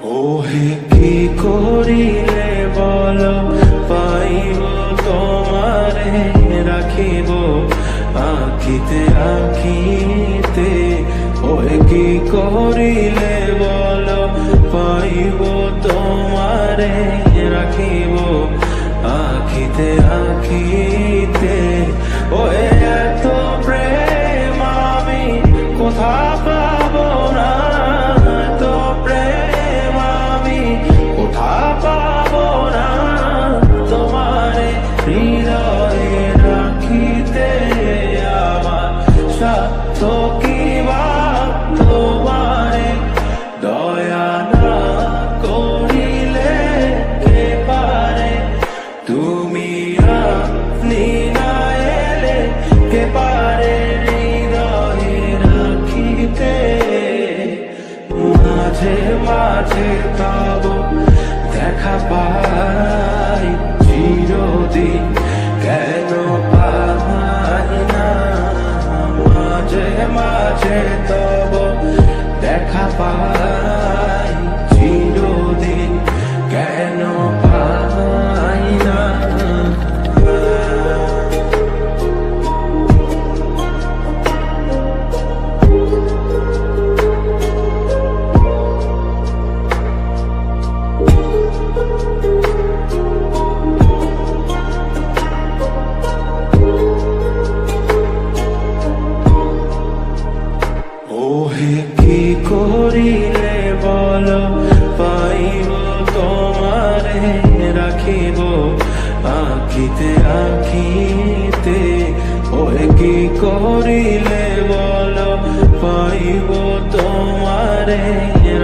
ওহে কি করিলে বল পাইব তোমারে রাখিব আখিতে আখিতে। ওহে কি করিলে বল পাইব তোমারে রাখিব আখিতে আখিতে। ওহে এত প্রেম আমি কোথা পাবো না, এত প্রেম আমি কোথা পাবো না। তোমারে হৃদয়ে রাখিতে আমার সাধ্য কি বা, তোমারে দয়া না করিলে কে পারে। তুমি আপনি না এলে কে পারে হৃদয়ে রাখিতে। মাঝে মাঝে তব দেখা পাই চিরদিন কেন পাই না। মাঝে মাঝে তব দেখা পাই চিরদিন কেন পাই না। ওহে কি করিলে বল পাইব তোমারে রাখিব আখিতে আখিতে। ওহে কি করিলে বল পাইব তোমারে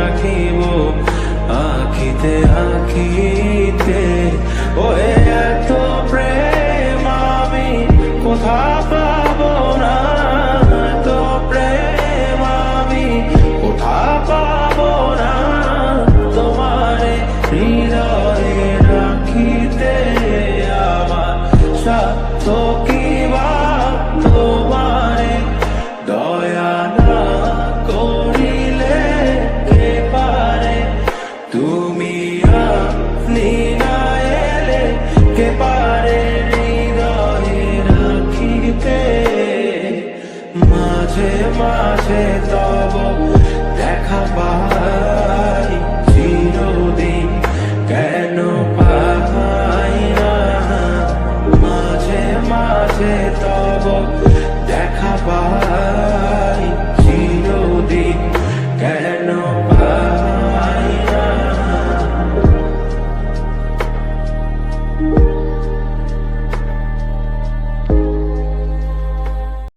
রাখিব আখিতে আখিতে। ওহে